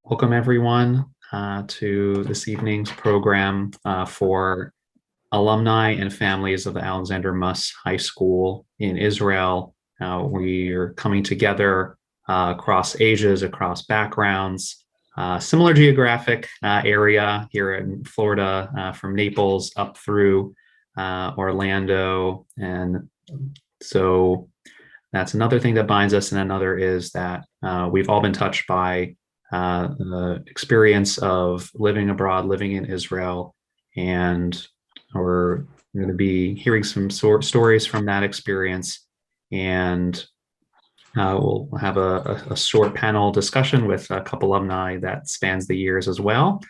Welcome everyone to this evening's program for alumni and families of the Alexander Muss High School in Israel. We are coming together across ages, across backgrounds, similar geographic area here in Florida, from Naples up through Orlando. And so that's another thing that binds us. And another is that we've all been touched by the experience of living abroad, living in Israel, and we're going to be hearing some stories from that experience. And we'll have a short panel discussion with a couple alumni that spans the years as well,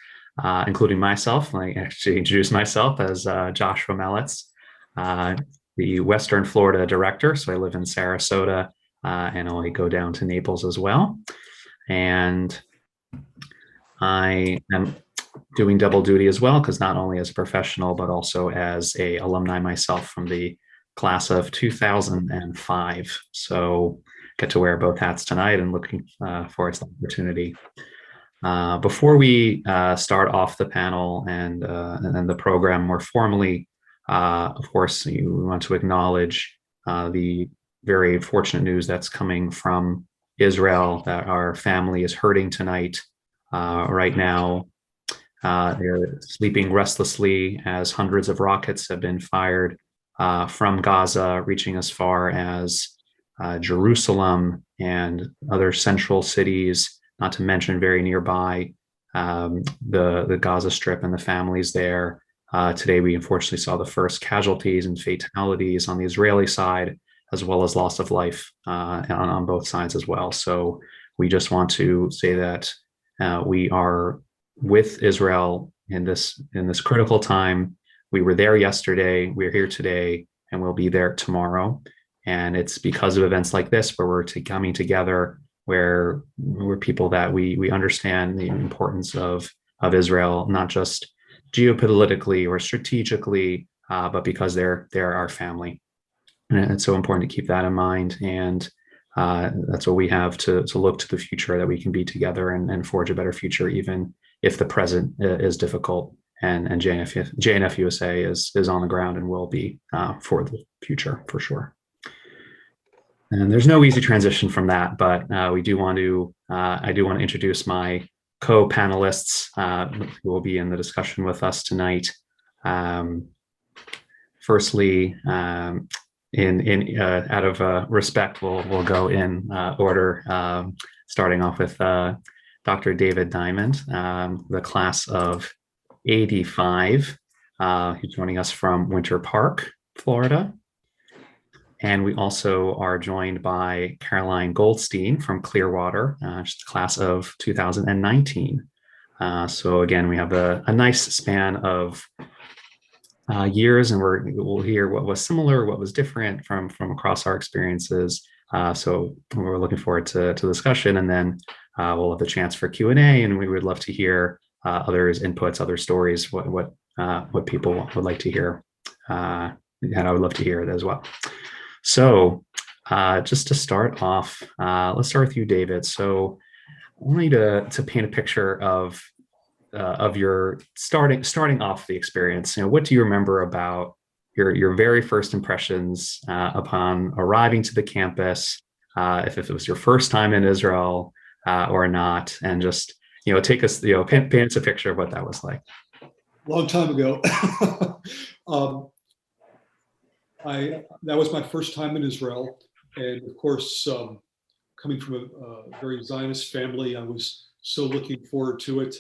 including myself. I actually introduced myself as Joshua Melitz, the Western Florida director. So I live in Sarasota and I go down to Naples as well. And I am doing double duty as well, because not only as a professional, but also as a alumni myself from the class of 2005. So get to wear both hats tonight and looking forward to the opportunity. Before we start off the panel and the program more formally, of course, we want to acknowledge the very fortunate news that's coming from Israel, that our family is hurting tonight. Right now, they're sleeping restlessly as hundreds of rockets have been fired from Gaza, reaching as far as Jerusalem and other central cities, not to mention very nearby the Gaza Strip and the families there. Today, we unfortunately saw the first casualties and fatalities on the Israeli side, as well as loss of life on both sides as well. So we just want to say that we are with Israel in this critical time. We were there yesterday, we're here today, and we'll be there tomorrow. And it's because of events like this where we're coming together, where we're people that we understand the importance of Israel, not just geopolitically or strategically, but because they're our family. And it's so important to keep that in mind. And that's what we have to look to the future, that we can be together and forge a better future, even if the present is difficult. And JNF-USA is on the ground and will be for the future, for sure. And there's no easy transition from that, but I do want to introduce my co-panelists who will be in the discussion with us tonight. Firstly, out of respect, we'll go in order, starting off with Dr. David Diamond, the class of 85. He's joining us from Winter Park, Florida. And we also are joined by Caroline Goldstein from Clearwater, just the class of 2019. So again, we have a nice span of years, and we'll hear what was similar, what was different from across our experiences. So we're looking forward to discussion, and then we'll have the chance for Q&A, and we would love to hear others' inputs, other stories, what people would like to hear, and I would love to hear it as well. So just to start off, let's start with you, David. So I want you to paint a picture of your starting off the experience. What do you remember about your very first impressions upon arriving to the campus, if it was your first time in Israel or not, and just take us, paint us a picture of what that was like. Long time ago. That was my first time in Israel, and of course, coming from a very Zionist family, I was so looking forward to it.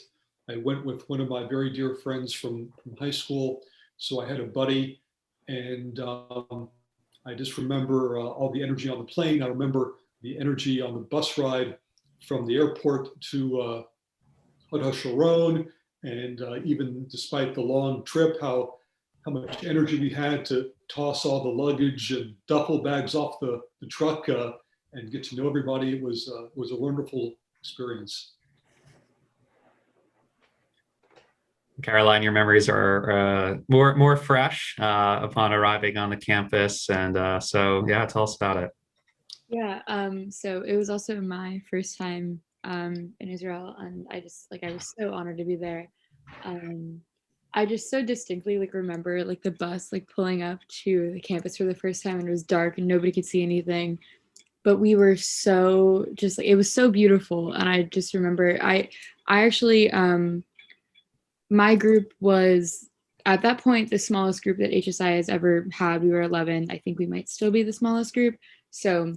I went with one of my very dear friends from high school, so I had a buddy, and I just remember all the energy on the plane. I remember the energy on the bus ride from the airport to Hod HaSharon, and even despite the long trip, how much energy we had to toss all the luggage and duffel bags off the truck and get to know everybody. It was a wonderful experience. Caroline, your memories are more fresh upon arriving on the campus, and so yeah, tell us about it. Yeah, so it was also my first time in Israel, and I was so honored to be there. I just so distinctly remember the bus pulling up to the campus for the first time, and it was dark and nobody could see anything. But we were so just it was so beautiful, and I just remember I actually my group was at that point the smallest group that HSI has ever had. We were 11. I think we might still be the smallest group. So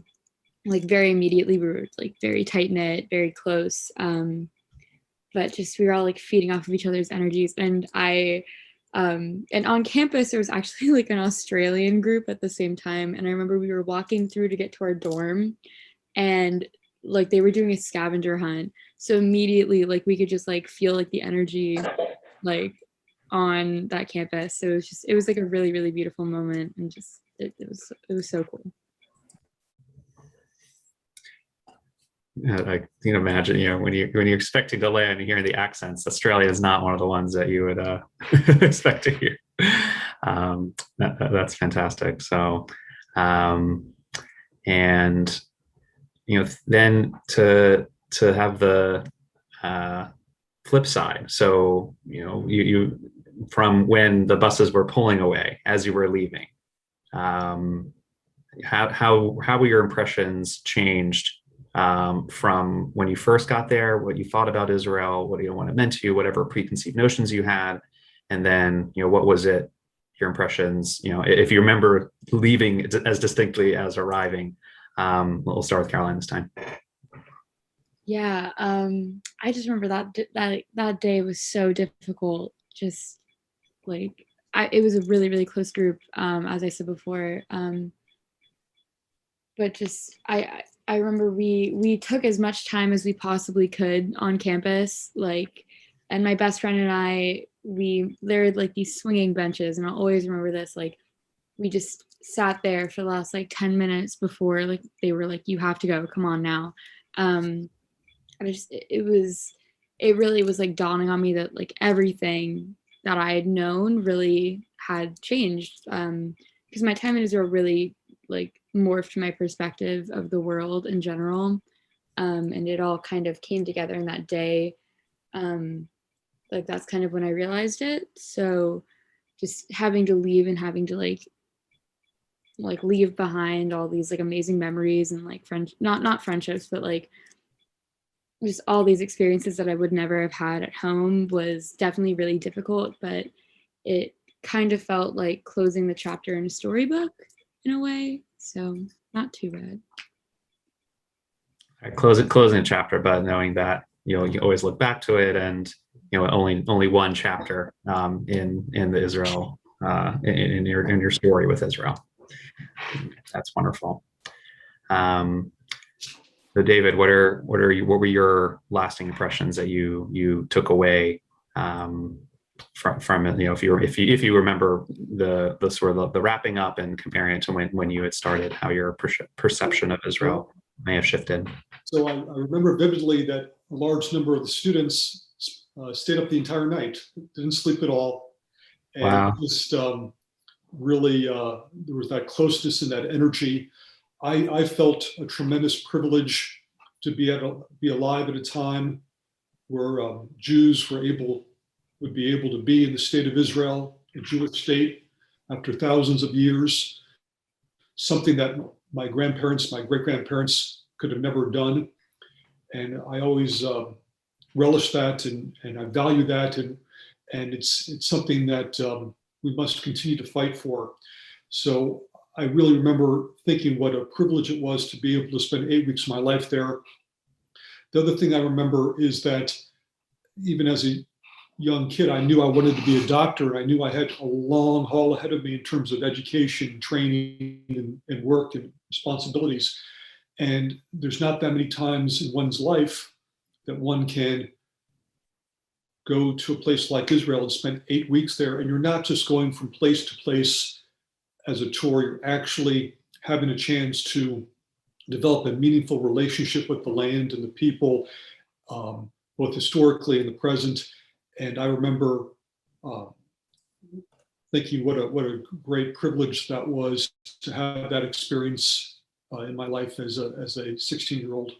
very immediately we were very tight knit, very close. But just we were all feeding off of each other's energies. And and on campus there was actually an Australian group at the same time. And I remember we were walking through to get to our dorm, and they were doing a scavenger hunt. So immediately we could just feel the energy on that campus. So it was a really, really beautiful moment, and just it was so cool. I can imagine, when you're expecting to land and hearing the accents, Australia is not one of the ones that you would expect to hear. That's fantastic. So, and then to have the flip side. So you from when the buses were pulling away as you were leaving, how were your impressions changed? From when you first got there, what you thought about Israel, what it meant to you, whatever preconceived notions you had, and then what was it, your impressions, if you remember leaving as distinctly as arriving. We'll start with Caroline this time. Yeah, I just remember that day was so difficult. Just it was a really, really close group, as I said before. But just I remember we took as much time as we possibly could on campus, and my best friend and I, there were these swinging benches, and I'll always remember this, we just sat there for the last 10 minutes before they were you have to go, come on now. And it really was dawning on me that everything that I had known really had changed, because my time in Israel really morphed my perspective of the world in general, and it all kind of came together in that day. That's kind of when I realized it. So just having to leave and having to leave behind all these amazing memories and not friendships, but just all these experiences that I would never have had at home was definitely really difficult, but it kind of felt like closing the chapter in a storybook in a way. So not too bad. Closing a chapter, but knowing that you always look back to it, and only one chapter in the Israel in your story with Israel. That's wonderful. So David, what were your lasting impressions that you took away from it? If you remember the sort of the wrapping up and comparing it to when you had started, how your perception of Israel may have shifted. So I remember vividly that a large number of the students stayed up the entire night, didn't sleep at all, and wow. Just really there was that closeness and that energy. I felt a tremendous privilege to be alive at a time where Jews would be able to be in the state of Israel, a Jewish state, after thousands of years, something that my grandparents, my great-grandparents could have never done. And I always relish that, and I value that, and it's something that we must continue to fight for. So I really remember thinking what a privilege it was to be able to spend 8 weeks of my life there. The other thing I remember is that even as a young kid, I knew I wanted to be a doctor, and I knew I had a long haul ahead of me in terms of education, training, and work and responsibilities. And there's not that many times in one's life that one can go to a place like Israel and spend 8 weeks there. And you're not just going from place to place as a tour, you're actually having a chance to develop a meaningful relationship with the land and the people, both historically and the present. And I remember thinking what a great privilege that was to have that experience in my life as a 16-year-old.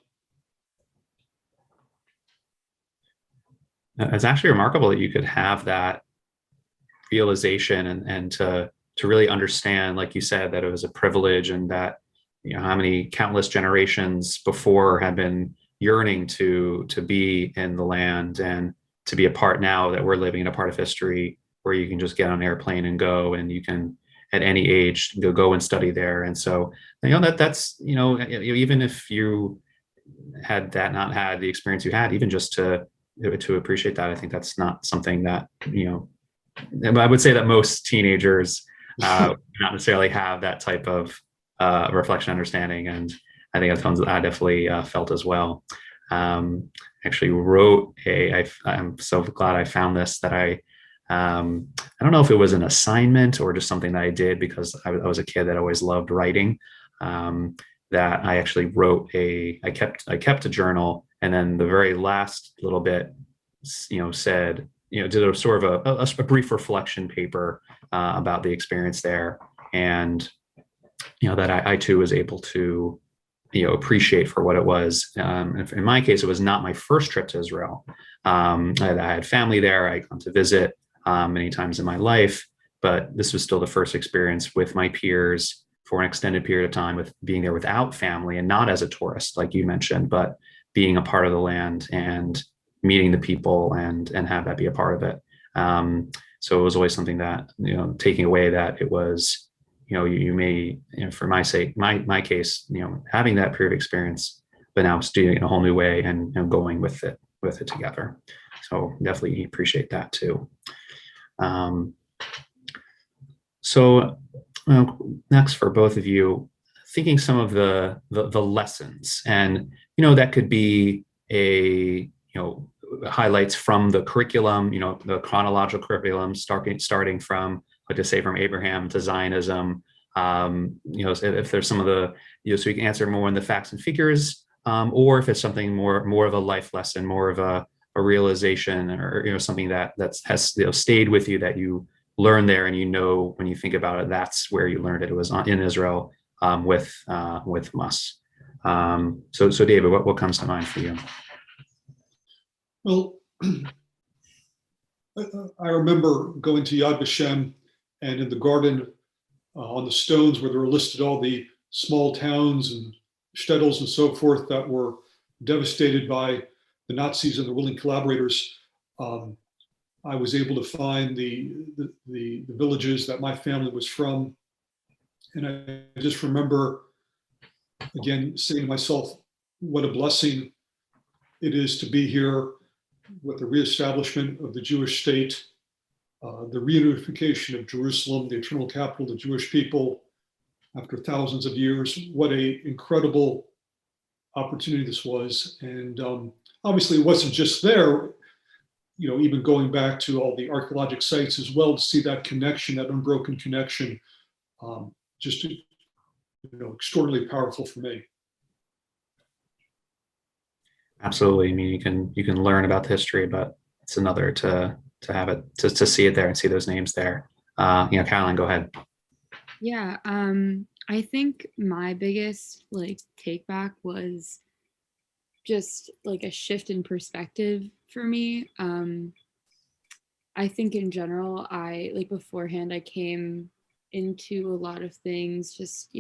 It's actually remarkable that you could have that realization and to really understand, like you said, that it was a privilege and that, how many countless generations before had been yearning to be in the land and to be a part now that we're living in a part of history where you can just get on an airplane and go and you can at any age go and study there. And so, that's, even if you had that not had the experience you had, even just to appreciate that, I think that's not something that, I would say that most teenagers not necessarily have that type of reflection understanding. And I think that's something I definitely felt as well. Actually wrote I'm so glad I found this, that I don't know if it was an assignment or just something that I did because I was a kid that always loved writing. That I actually wrote I kept a journal, and then the very last little bit, said, did a sort of a brief reflection paper about the experience there, and that I too was able to appreciate for what it was. In my case, it was not my first trip to Israel. I had family there. I'd gone to visit many times in my life, but this was still the first experience with my peers for an extended period of time, with being there without family and not as a tourist, like you mentioned, but being a part of the land and meeting the people and have that be a part of it. So it was always something that, taking away that it was, you may, for my sake, my case, having that period of experience, but now doing it in a whole new way and going with it together. So definitely appreciate that too. So next for both of you, thinking some of the lessons, and that could be highlights from the curriculum, the chronological curriculum, starting from, like to say, from Abraham to Zionism. If there's some of the, so you can answer more in the facts and figures, or if it's something more of a life lesson, more of a realization, or something that has stayed with you, that you learned there, and when you think about it, that's where you learned it. It was in Israel with Muss. So David, what comes to mind for you? Well, I remember going to Yad Vashem, and in the garden, on the stones where there were listed all the small towns and shtetls and so forth that were devastated by the Nazis and the willing collaborators, I was able to find the villages that my family was from. And I just remember, again, saying to myself, what a blessing it is to be here with the reestablishment of the Jewish state, the reunification of Jerusalem, the eternal capital of the Jewish people, after thousands of years. What an incredible opportunity this was. And obviously it wasn't just there, even going back to all the archaeologic sites as well, to see that connection, that unbroken connection, just extraordinarily powerful for me. Absolutely. I mean, you can learn about the history, but it's another to have it, to see it there and see those names there. Caroline, go ahead. Yeah, I think my biggest take back was just a shift in perspective for me. I think in general, I beforehand, I came into a lot of things just,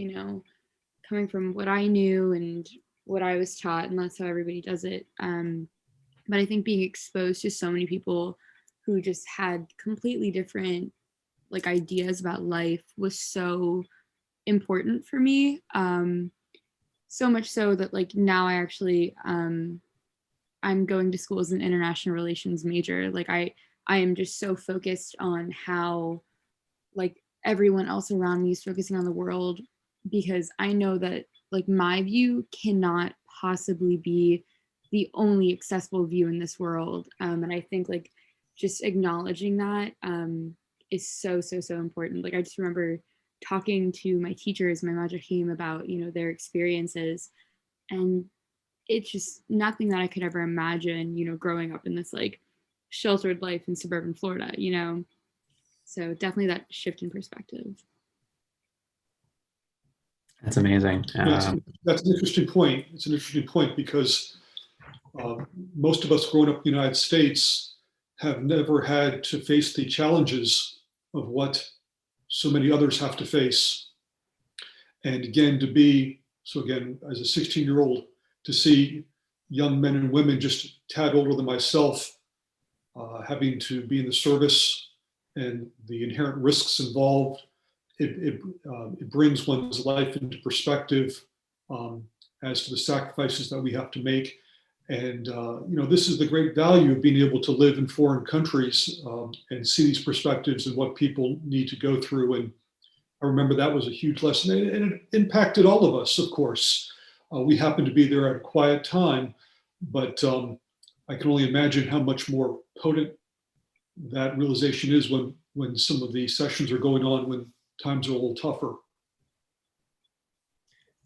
coming from what I knew and what I was taught, and that's how everybody does it. But I think being exposed to so many people who just had completely different ideas about life was so important for me. So much so that now I actually I'm going to school as an international relations major. I am just so focused on how everyone else around me is focusing on the world, because I know that my view cannot possibly be the only accessible view in this world. And I think just acknowledging that is so important. I just remember talking to my teachers, my madrachim, about their experiences, and it's just nothing that I could ever imagine growing up in this sheltered life in suburban Florida. So definitely that shift in perspective. That's amazing. That's an interesting point. It's an interesting point because most of us growing up in the United States, have never had to face the challenges of what so many others have to face. And again, as a 16-year-old, to see young men and women just a tad older than myself having to be in the service and the inherent risks involved, it brings one's life into perspective as to the sacrifices that we have to make. And this is the great value of being able to live in foreign countries and see these perspectives and what people need to go through. And I remember that was a huge lesson, and it impacted all of us, of course. We happened to be there at a quiet time, but I can only imagine how much more potent that realization is when some of the sessions are going on, when times are a little tougher.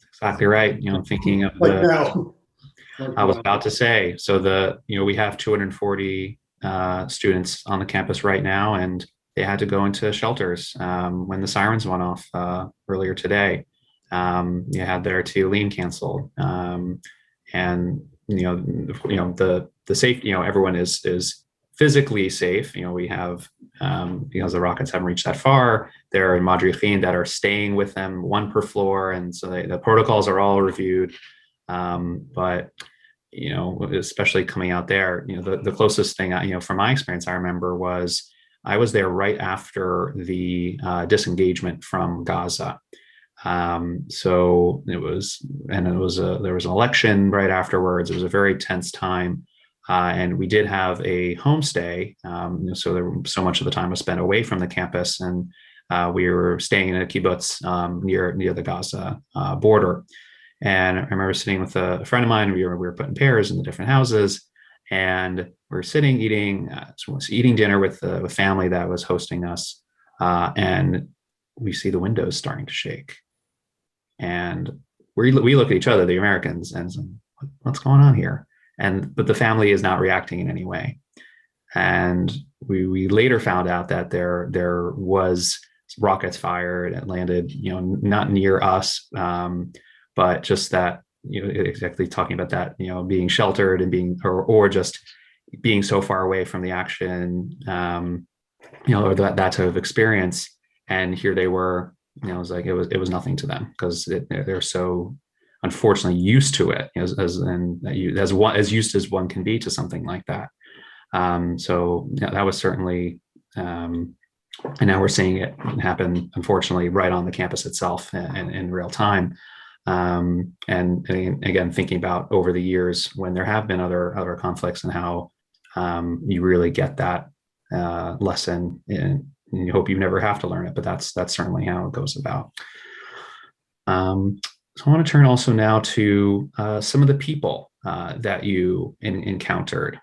Exactly right. I'm thinking of like now. I was about to say, so we have 240 students on the campus right now, and they had to go into shelters when the sirens went off earlier today. You had their TLEAN canceled, and the safety. Everyone is physically safe. We have because the rockets haven't reached that far. There are madrichin that are staying with them, one per floor, and so the protocols are all reviewed. But especially coming out there, the closest thing from my experience I remember was I was there right after the disengagement from Gaza. So there was an election right afterwards. It was a very tense time, and we did have a homestay. So so much of the time was spent away from the campus, and we were staying in a kibbutz near the Gaza border. And I remember sitting with a friend of mine. We were put in pairs in the different houses, and we were sitting eating dinner with the family that was hosting us, and we see the windows starting to shake, and we look at each other, the Americans, and say, what's going on here? But the family is not reacting in any way. And we later found out that there was rockets fired and landed, not near us. But just that, exactly talking about that, being sheltered and being, or just being so far away from the action, or that type of experience. And here they were, it was like, it was nothing to them because they're so unfortunately used to it as used as one can be to something like that. So that was certainly, and now we're seeing it happen, unfortunately, right on the campus itself in real time. And again, thinking about over the years when there have been other conflicts and how you really get that lesson, and you hope you never have to learn it, but that's certainly how it goes about. So I want to turn also now to some of the people that you encountered,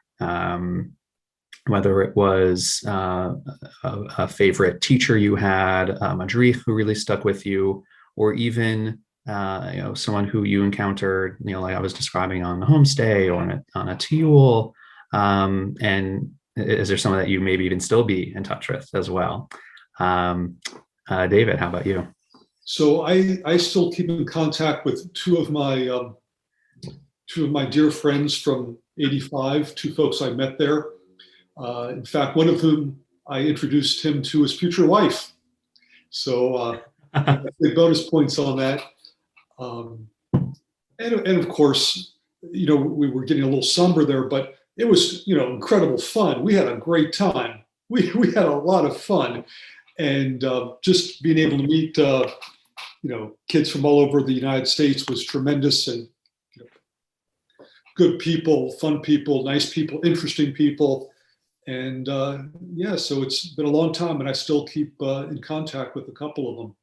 whether it was a favorite teacher you had, a madrich who really stuck with you, or even someone who you encountered, like I was describing on the homestay or on a tiyul, and is there someone that you maybe even still be in touch with as well? David, how about you? So I still keep in contact with two of my dear friends from '85, two folks I met there. In fact, one of whom I introduced him to his future wife. So the bonus points on that. And of course, we were getting a little somber there, but it was, incredible fun. We had a great time. We had a lot of fun, and just being able to meet, kids from all over the United States was tremendous, and good people, fun people, nice people, interesting people. And so it's been a long time, and I still keep in contact with a couple of them.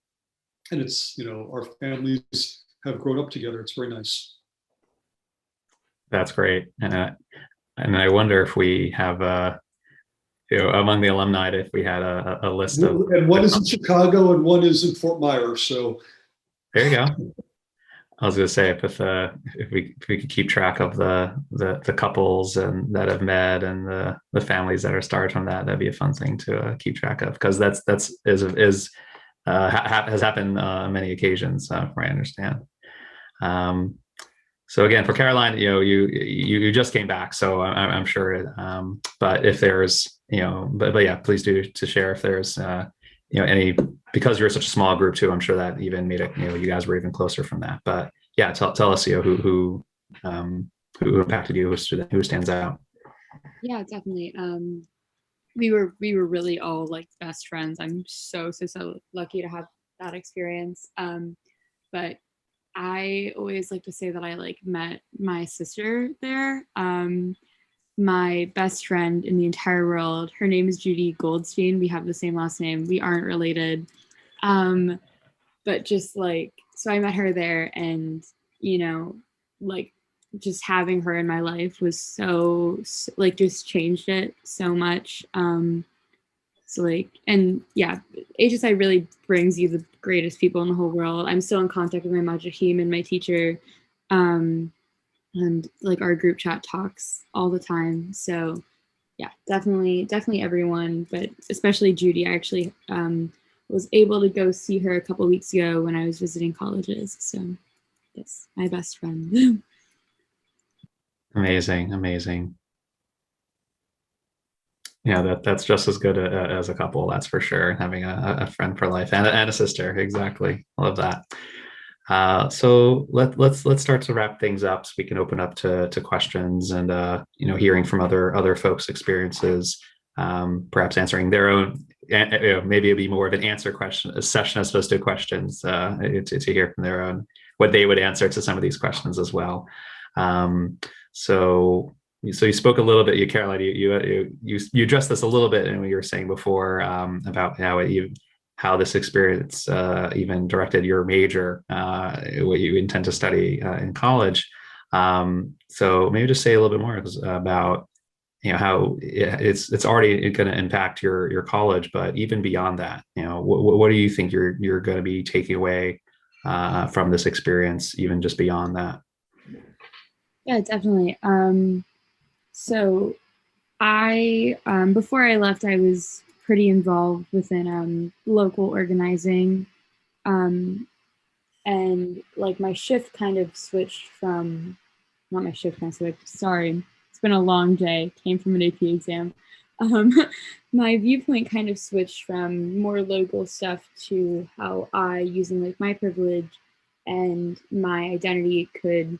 And it's, our families have grown up together. It's very nice. That's great. And I wonder if we have, among the alumni, if we had a list of. And one is in Chicago and one is in Fort Myers. So there you go. I was going to say if we could keep track of the couples and that have met and the families that are started from that, that'd be a fun thing to keep track of, because has happened on many occasions, from what I understand. So again, for Caroline, you just came back, so I'm sure. But if there's, but yeah, please do to share if there's, any, because you're such a small group too. I'm sure that even made it, you guys were even closer from that. But yeah, tell us, who impacted you, who stands out. Yeah, definitely. We were really all like best friends. I'm so lucky to have that experience. But I always like to say that I like met my sister there. My best friend in the entire world, her name is Judy Goldstein. We have the same last name. We aren't related. But just like, so I met her there, and like just having her in my life was so like just changed it so much. So like, and yeah, HSI really brings you the greatest people in the whole world. I'm still in contact with my Majahim and my teacher, and like our group chat talks all the time. So yeah, definitely everyone, but especially Judy. I actually was able to go see her a couple weeks ago when I was visiting colleges. So yes, my best friend. Amazing. Yeah, that's just as good as a couple, that's for sure. Having a friend for life and a sister, exactly. Love that. So let's start to wrap things up, so we can open up to questions and hearing from other folks' experiences, perhaps answering their own. Maybe it'd be more of an answer question a session as opposed to questions, to hear from their own what they would answer to some of these questions as well. So you spoke a little bit, Caroline, you addressed this a little bit in what you were saying before, about how this experience even directed your major, what you intend to study in college. So maybe just say a little bit more about how it's already going to impact your college, but even beyond that, what do you think you're going to be taking away from this experience, even just beyond that? Yeah, definitely. So I, before I left, I was pretty involved within local organizing. And like my shift kind of switched from, not my shift kind of switched, sorry, it's been a long day, came from an AP exam. My viewpoint kind of switched from more local stuff to how I, using like my privilege and my identity, could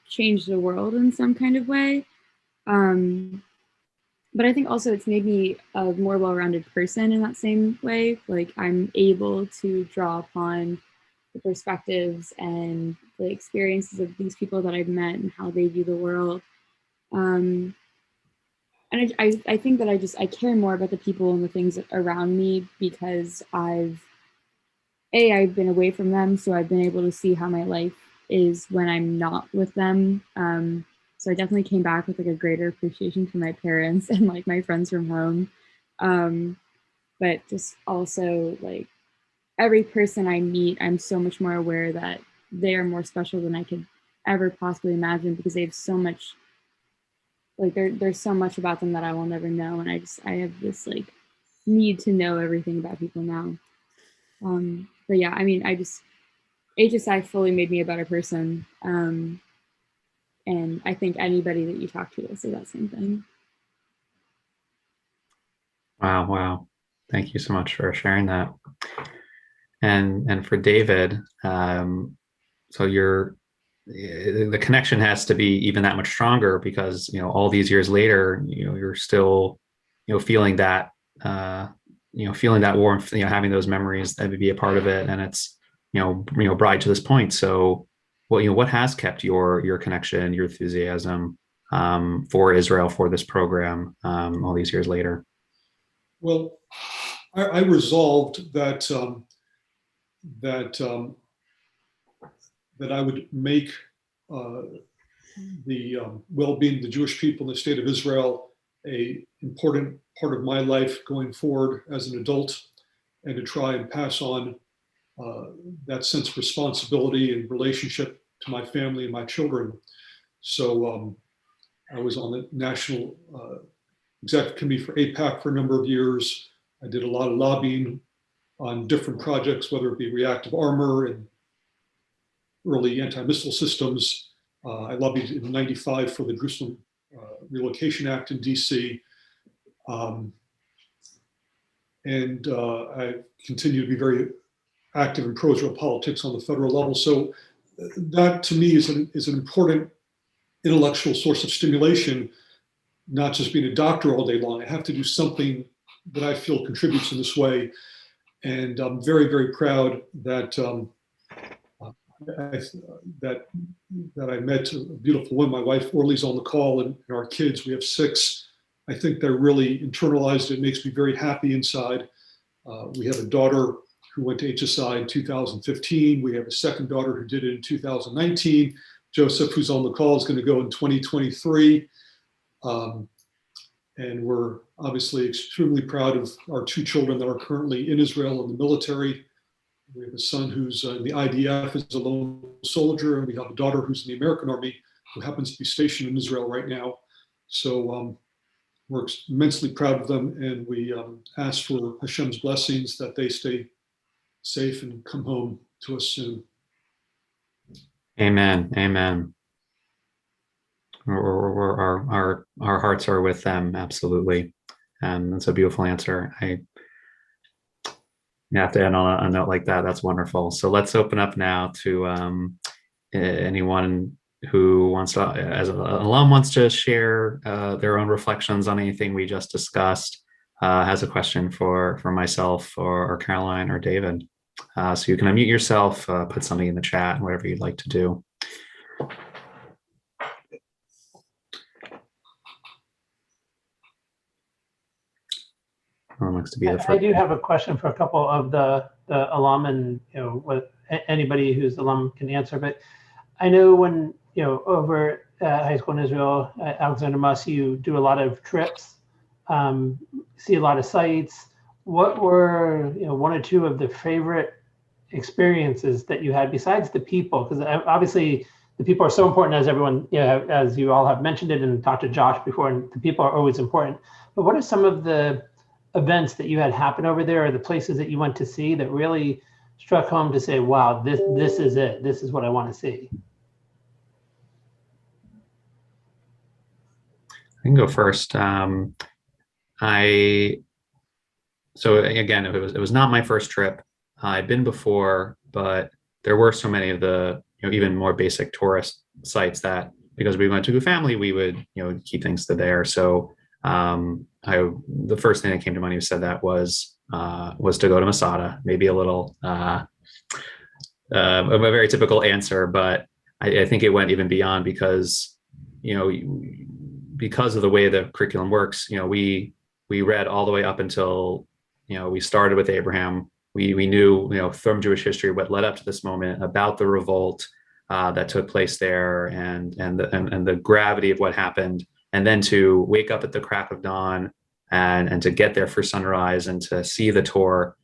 change the world in some kind of way. But I think also it's made me a more well-rounded person in that same way. Like I'm able to draw upon the perspectives and the experiences of these people that I've met and how they view the world. And I think that I care more about the people and the things around me because I've been away from them, so I've been able to see how my life is when I'm not with them. So I definitely came back with like a greater appreciation for my parents and like my friends from home. But just also like every person I meet, I'm so much more aware that they are more special than I could ever possibly imagine because they have so much, like there's so much about them that I will never know. And I have this like need to know everything about people now. But yeah, I mean, HSI fully made me a better person. And I think anybody that you talk to will say that same thing. Wow. Thank you so much for sharing that. And for David, so the connection has to be even that much stronger because all these years later, you're still feeling that feeling that warmth, having those memories that would be a part of it, and it's brought to this point. So what has kept your connection, your enthusiasm for Israel, for this program, all these years later? Well, I resolved that that I would make the well-being of the Jewish people in the state of Israel a important part of my life going forward as an adult, and to try and pass on that sense of responsibility and relationship to my family and my children. So I was on the national executive committee for APAC for a number of years. I did a lot of lobbying on different projects, whether it be reactive armor and early anti-missile systems. I lobbied in '95 for the Jerusalem Relocation Act in DC. And I continue to be very active in pro-Israel politics on the federal level. So that to me is an important intellectual source of stimulation, not just being a doctor all day long. I have to do something that I feel contributes in this way. And I'm very, very proud that I met a beautiful woman. My wife Orly's on the call, and our kids, we have 6. I think they're really internalized. It makes me very happy inside. We have a daughter who went to HSI in 2015. We have a second daughter who did it in 2019. Joseph, who's on the call, is going to go in 2023. And we're obviously extremely proud of our 2 children that are currently in Israel in the military. We have a son who's in the IDF as a lone soldier, and we have a daughter who's in the American Army who happens to be stationed in Israel right now. So we're immensely proud of them, and we ask for Hashem's blessings that they stay safe and come home to us soon. Amen. Amen. Our hearts are with them, absolutely. And that's a beautiful answer. You have to end on a note like that. That's wonderful. So let's open up now to anyone who wants to, as an alum, wants to share their own reflections on anything we just discussed, has a question for myself or Caroline or David. So you can unmute yourself, put something in the chat, whatever you'd like to do. Looks to be the first. I do have a question for a couple of the alum, and what anybody who's alum can answer. But I know when over at high school in Israel at Alexander Muss, you do a lot of trips, see a lot of sites. What were 1 or 2 of the favorite experiences that you had besides the people? Because obviously the people are so important, as everyone, as you all have mentioned it and talked to Josh before, and the people are always important. But what are some of the events that you had happen over there, or the places that you went to see that really struck home to say, wow, this is it. This is what I want to see? I can go first. So again, it was not my first trip. I'd been before, but there were so many of the even more basic tourist sites that, because we went to a family, we would keep things to there. So the first thing that came to mind when you said that was to go to Masada. Maybe a little a very typical answer, but I think it went even beyond because because of the way the curriculum works. We read all the way up until we started with Abraham. We knew from Jewish history what led up to this moment, about the revolt that took place there, and the gravity of what happened. And then to wake up at the crack of dawn and to get there for sunrise and to see the tour.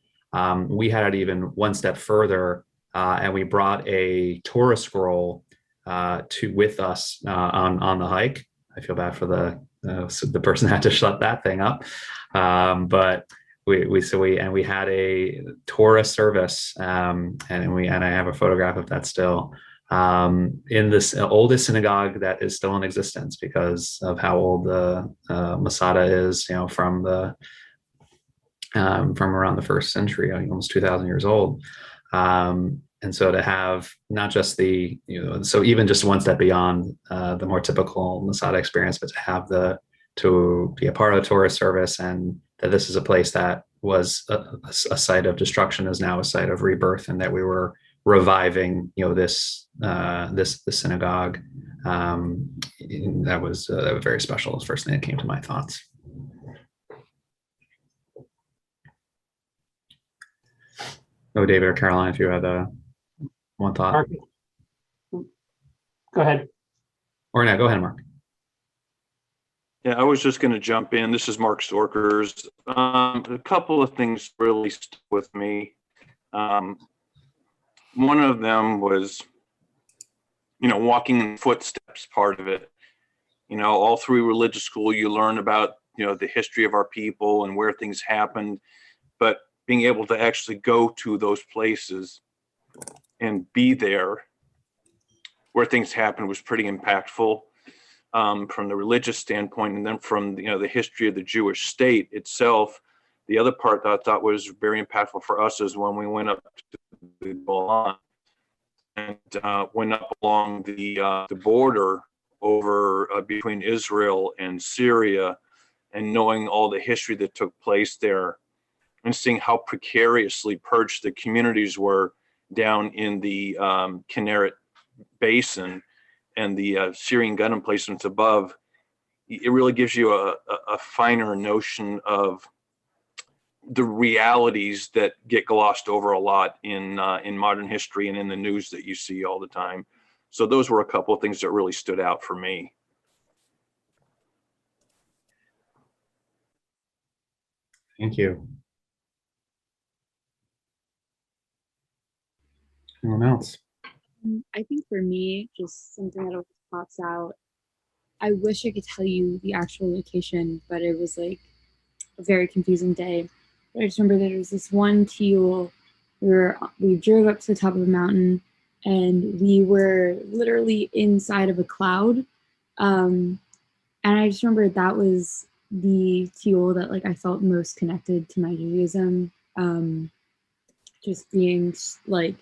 We had it even one step further, and we brought a Torah scroll with us on the hike. I feel bad for the person that had to shut that thing up, but we had a Torah service, and I have a photograph of that still. In this oldest synagogue that is still in existence because of how old the Masada is, from around the 1st century, almost 2,000 years old. And so to have not just so even just one step beyond the more typical Masada experience, but to have to be a part of the Torah service, and that this is a place that was a site of destruction is now a site of rebirth, and that we were reviving this synagogue. That was very special. It was the first thing that came to my thoughts. Oh, David or Caroline, if you had one thought. Mark, go ahead. Or no, go ahead, Mark. Yeah, I was just going to jump in. This is Mark Storkers. A couple of things really stuck with me. One of them was, walking in footsteps, part of it. All through religious school, you learn about, the history of our people and where things happened, but being able to actually go to those places and be there where things happened was pretty impactful from the religious standpoint. And then from the history of the Jewish state itself, the other part that I thought was very impactful for us is when we went up to the Golan and went up along the border over between Israel and Syria, and knowing all the history that took place there, and seeing how precariously perched the communities were down in the Kinneret Basin and the Syrian gun emplacements above. It really gives you a finer notion of the realities that get glossed over a lot in modern history and in the news that you see all the time. So those were a couple of things that really stood out for me. Thank you. Anyone else? I think for me, just something that always pops out. I wish I could tell you the actual location, but it was like a very confusing day. But I just remember that there was this one teal. We drove up to the top of a mountain, and we were literally inside of a cloud. And I just remember that was the teal that like I felt most connected to my Judaism. Just being like,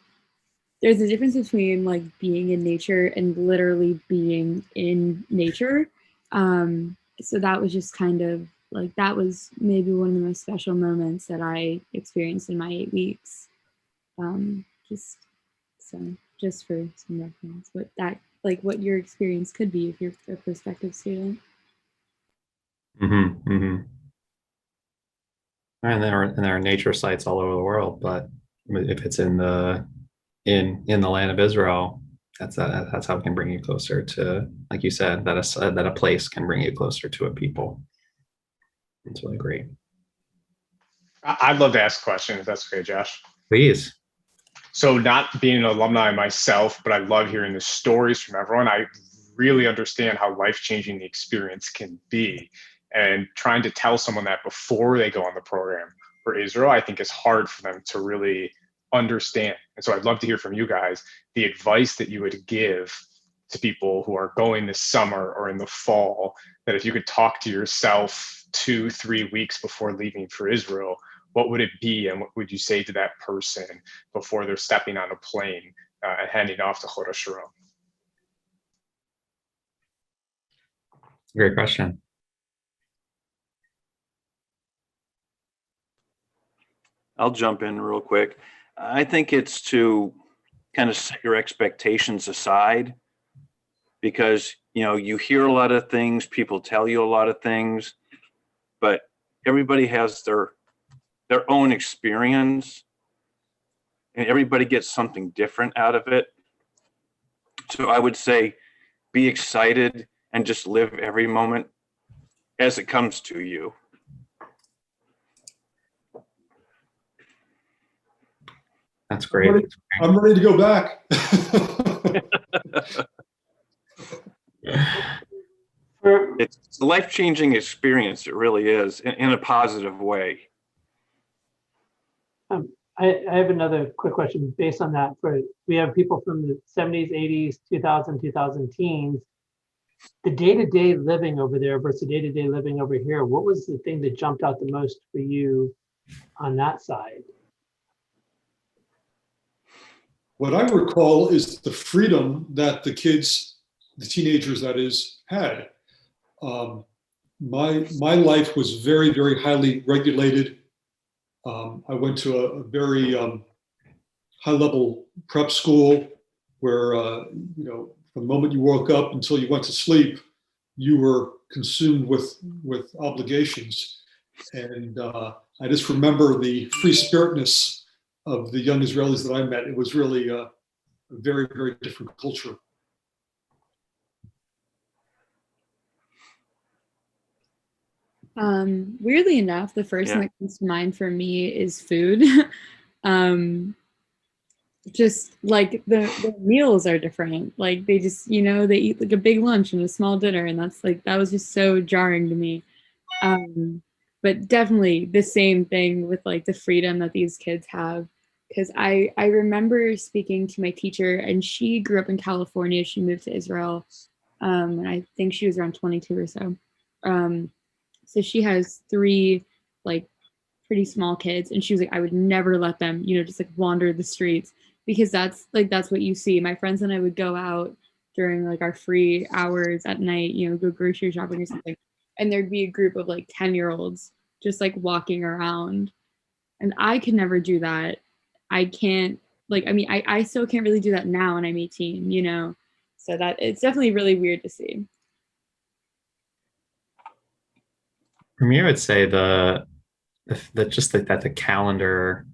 there's a difference between like being in nature and literally being in nature. So that was just kind of like, that was maybe one of the most special moments that I experienced in my 8 weeks. Just for some reference, what your experience could be if you're a prospective student. Mm-hmm, mm-hmm. And there are nature sites all over the world, but if it's in the land of Israel, that's how it can bring you closer to, like you said, that a place can bring you closer to a people. It's really great. I'd love to ask a question, if that's okay, Josh. Please. So not being an alumni myself, but I love hearing the stories from everyone. I really understand how life-changing the experience can be. And trying to tell someone that before they go on the program for Israel, I think is hard for them to really understand. And so I'd love to hear from you guys the advice that you would give to people who are going this summer or in the fall, that if you could talk to yourself 2-3 weeks before leaving for Israel, what would it be, and what would you say to that person before they're stepping on a plane and heading off to Chod HaSharon? Great question. I'll jump in real quick. I think it's to kind of set your expectations aside, because you hear a lot of things, people tell you a lot of things, but everybody has their own experience, and everybody gets something different out of it. So I would say be excited and just live every moment as it comes to you. That's great. I'm ready to go back. It's a life-changing experience. It really is, in a positive way. I have another quick question based on that. We have people from the 70s, 80s, 2000 teens. The day-to-day living over there versus the day-to-day living over here, what was the thing that jumped out the most for you on that side? What I recall is the freedom that the kids, the teenagers that is, had. My life was very, very highly regulated. I went to a very high-level prep school where, from the moment you woke up until you went to sleep, you were consumed with obligations. And I just remember the free spiritness of the young Israelis that I met. It was really a very, very different culture. Weirdly enough, the first thing that comes to mind for me is food. Just like the meals are different. Like they just, they eat like a big lunch and a small dinner, and that was just so jarring to me. But definitely the same thing with like the freedom that these kids have. because I remember speaking to my teacher, and she grew up in California. She moved to Israel, and I think she was around 22 or so. So she has 3 like pretty small kids, and she was like, I would never let them, just like wander the streets, because that's what you see. My friends and I would go out during like our free hours at night, go grocery shopping or something, and there'd be a group of like 10-year-olds just like walking around, and I could never do that. I can't, I still can't really do that now when I'm 18, so that it's definitely really weird to see. For me, I would say that the calendar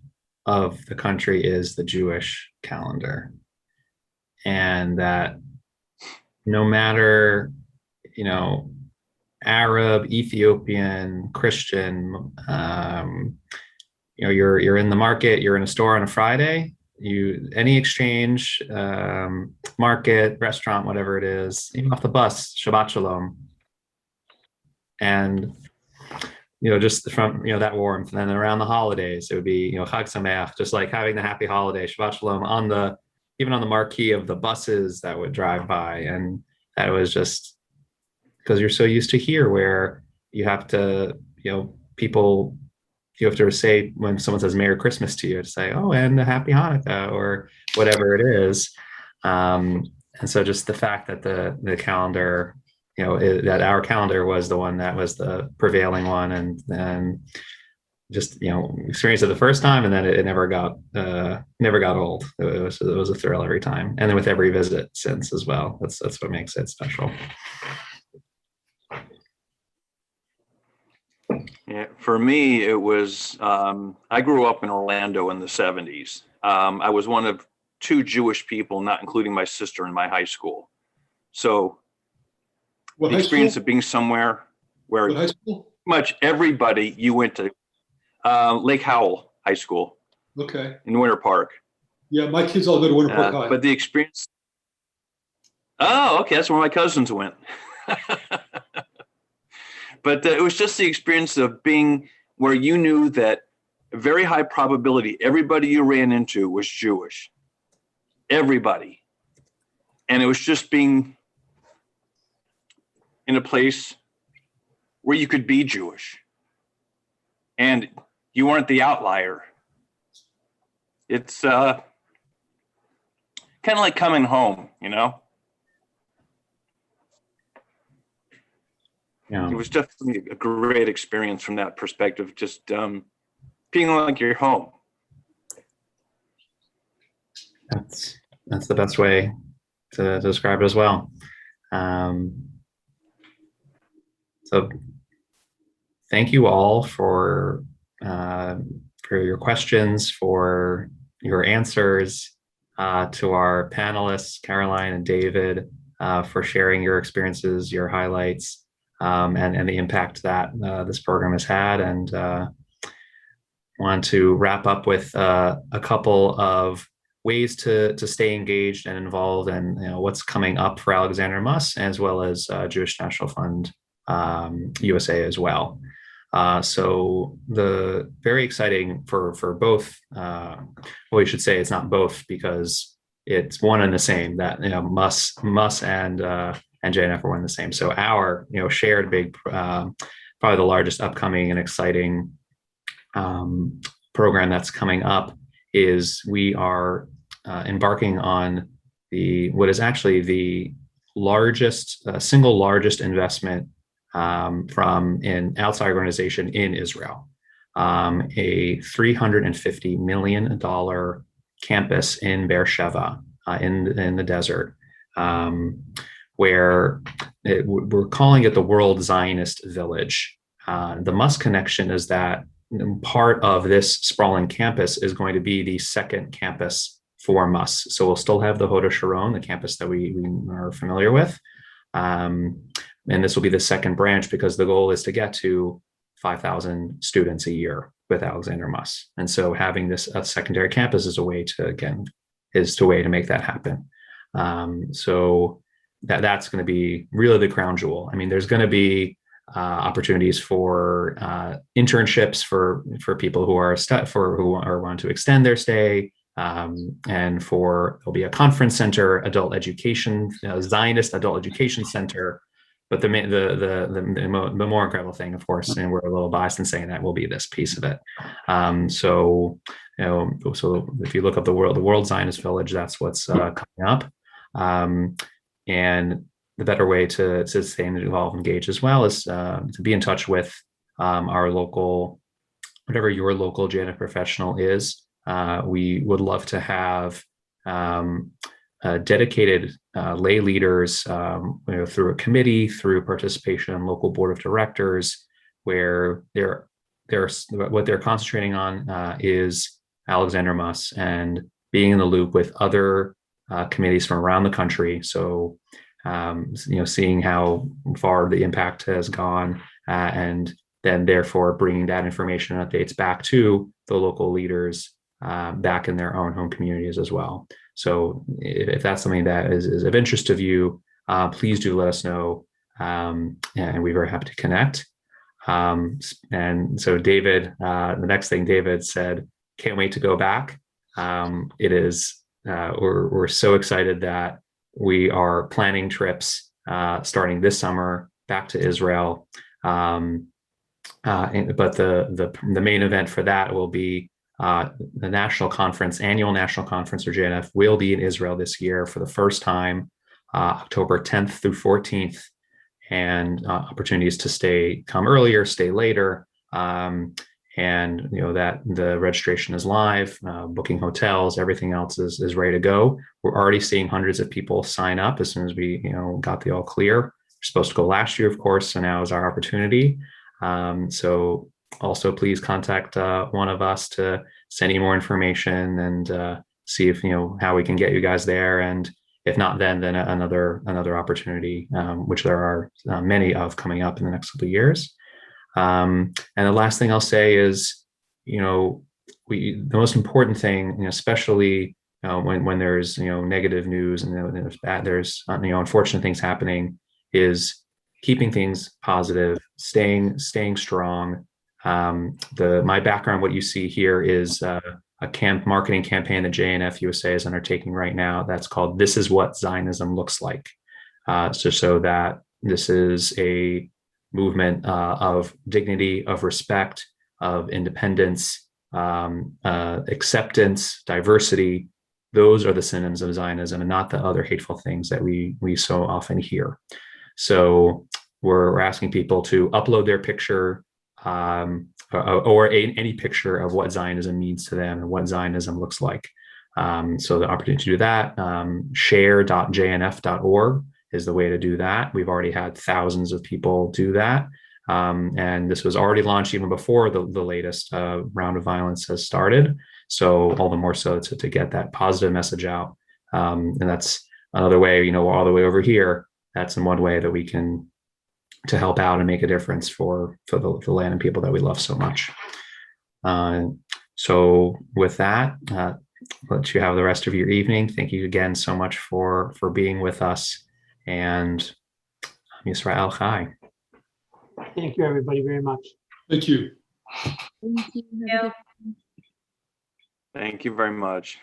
of the country is the Jewish calendar, and that no matter, Arab, Ethiopian, Christian, you're in the market, you're in a store on a Friday, any exchange, market, restaurant, whatever it is, even off the bus, Shabbat Shalom. And just from that warmth. And then around the holidays, it would be Chag Sameach, just like having the happy holiday, Shabbat Shalom, even on the marquee of the buses that would drive by. And that was just because you're so used to here, where you have to, people, you have to say, when someone says Merry Christmas to you, to say, oh, and a Happy Hanukkah, or whatever it is. And so just the fact that the calendar, that our calendar was the one that was the prevailing one, and just experienced it the first time, and then it never got old. It was a thrill every time, and then with every visit since as well. That's what makes it special. Yeah, for me, it was, I grew up in Orlando in the 70s. I was one of 2 Jewish people, not including my sister, in my high school. So the experience of being somewhere where much everybody, you went to Lake Howell High School. Okay. In Winter Park. Yeah, my kids all go to Winter Park High. But the experience. Oh, okay. That's where my cousins went. But it was just the experience of being where you knew that a very high probability everybody you ran into was Jewish. Everybody. And it was just being in a place where you could be Jewish. And you weren't the outlier. It's kind of like coming home, Yeah. It was definitely a great experience from that perspective, just feeling like you're home. That's the best way to describe it as well. So thank you all for your questions, for your answers, to our panelists, Caroline and David, for sharing your experiences, your highlights, and the impact that this program has had. And want to wrap up with a couple of ways to stay engaged and involved, and what's coming up for Alexander Muss, as well as Jewish National Fund USA as well. So the very exciting for both, well, we should say it's not both, because it's one and the same, that Muss and JNF are one and the same. So our shared big, probably the largest upcoming and exciting program that's coming up is we are embarking on what is actually the largest single largest investment from an outside organization in Israel, a $350 million campus in Beersheba, in the desert, where we're calling it the World Zionist Village. The Muss connection is that part of this sprawling campus is going to be the second campus for Muss. So we'll still have the Hoda Sharon, the campus that we are familiar with. And this will be the second branch, because the goal is to get to 5,000 students a year with Alexander Muss. And so having this secondary campus is a way to make that happen. So that's going to be really the crown jewel. I mean, there's going to be opportunities for internships for people who are want to extend their stay, and there'll be a conference center, adult education, Zionist adult education center. But the more incredible thing, of course, and we're a little biased in saying that, will be this piece of it. So if you look up the World Zionist Village, that's what's coming up. And the better way to stay involved, engage as well, is to be in touch with our local, whatever your local JNF professional is. We would love to have dedicated lay leaders, through a committee, through participation in local board of directors, where what they're concentrating on is Alexander Muss and being in the loop with other committees from around the country. So, seeing how far the impact has gone, and then therefore bringing that information and updates back to the local leaders back in their own home communities as well. So if that's something that is of interest to you, please do let us know, and we're very happy to connect. And so David, the next thing David said, can't wait to go back. It is, we're so excited that we are planning trips starting this summer back to Israel. But the main event for that will be the national conference, annual national conference, or JNF, will be in Israel this year for the first time, October 10th through 14th, and opportunities to come earlier, stay later. And that the registration is live, booking hotels, everything else is ready to go. We're already seeing hundreds of people sign up as soon as we got the all clear. We're supposed to go last year, of course, so now is our opportunity. So also please contact one of us to send you more information and see if how we can get you guys there. And if not, then another opportunity, which there are many of coming up in the next couple of years. And the last thing I'll say is, the most important thing, especially when there's negative news and there's unfortunate things happening, is keeping things positive, staying strong. My background, what you see here, is a marketing campaign that JNF-USA is undertaking right now. That's called "This Is What Zionism Looks Like," so that this is a movement of dignity, of respect, of independence, acceptance, diversity. Those are the synonyms of Zionism, and not the other hateful things that we so often hear. So we're asking people to upload their picture, or any picture of what Zionism means to them and what Zionism looks like. So the opportunity to do that, share.jnf.org is the way to do that. We've already had thousands of people do that. And this was already launched even before the latest round of violence has started. So all the more so to get that positive message out. And that's another way, all the way over here, that's in one way that we can to help out and make a difference for the land and people that we love so much. So with that, let you have the rest of your evening. Thank you again so much for being with us. And Yisrael Chai. Thank you, everybody, very much. Thank you. Thank you. Thank you very much.